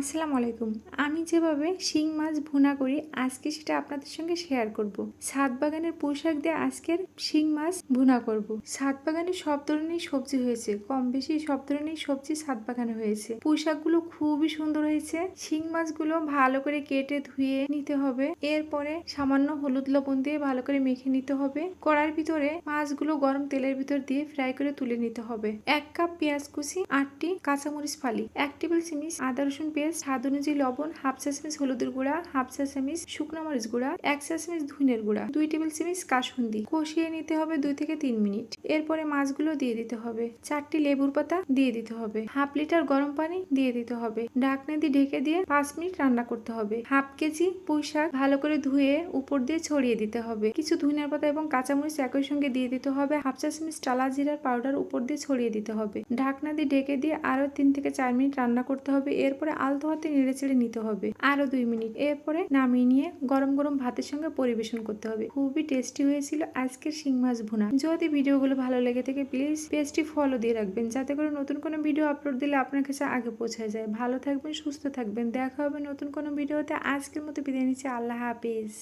আসসালামু আলাইকুম। আমি যেভাবে শিং মাছ ভুনা করি আজকে সেটা আপনাদের সঙ্গে শেয়ার করব। ছাদ বাগানের পুঁইশাক দিয়ে আজকের শিং মাছ ভুনা করব। ছাদ বাগানে সব ধরনের সবজি হয়েছে, কম বেশি সব ধরনের সবজি ছাদ বাগানে হয়েছে। পুঁইশাকগুলো খুবই সুন্দর হয়েছে। শিং মাছগুলো ভালো করে কেটে ধুয়ে নিতে হবে। এরপরে সামান্য হলুদ লবণ দিয়ে ভালো করে মেখে নিতে হবে। কড়াইয়ের ভিতরে মাছগুলো গরম তেলের ভিতর দিয়ে ফ্রাই করে তুলে নিতে হবে। 1 কাপ পেঁয়াজ কুচি, 8টি কাঁচামরিচ ফালি, 1 টেবিল চামচ আদা রসুন পেস্ট, স্বাদ অনুযায়ী লবণ, হাফ চা চামচ হলুদের গুঁড়া, হাফ চা চামচ শুকনো মরিচ গুঁড়া, 1 চা চামচ ধনিয়ার গুঁড়া, 2 টেবিল চামচ কাসুন্দি। কষিয়ে নিতে হবে 2 থেকে 3 মিনিট। এরপরে মাছগুলো দিয়ে দিতে হবে। 4টি লেবুর পাতা দিয়ে দিতে হবে। হাফ লিটার গরম পানি দিয়ে দিতে হবে। ঢাকনা দিয়ে ঢেকে দিয়ে 5 মিনিট রান্না করতে হবে। হাফ কেজি পুঁই শাক ভালো করে ধুয়ে উপর দিয়ে ছড়িয়ে দিতে হবে। কিছু ধনিয়ার পাতা এবং কাঁচামরিচ একই সঙ্গে দিয়ে দিতে হবে। হাফ চা চামচ টালা জিরার পাউডার উপর দিয়ে ছড়িয়ে দিতে হবে। ঢাকনা দিয়ে ঢেকে দিয়ে আরো 3 থেকে 4 মিনিট রান্না করতে হবে। এরপরে আলতো হাতে নেড়ে চেড়ে নিতে হবে আরো 2 মিনিট। এরপরে নামিয়ে নিয়ে গরম গরম ভাতের সঙ্গে পরিবেশন করতে হবে। খুবই টেস্টি হয়েছিল আজকের শিং মাছ ভুনা। যদি ভিডিওগুলো ভালো লেগে থাকে প্লিজ পেজটি ফলো দিয়ে রাখবেন, যাতে করে নতুন কোনো ভিডিও আপলোড দিলে আপনার কাছে আগে পৌঁছে যায়। ভালো থাকবেন, সুস্থ থাকবেন। দেখা হবে নতুন কোনো ভিডিওতে। আজকের মতো বিদায় নিচ্ছি। আল্লাহ হাফিজ।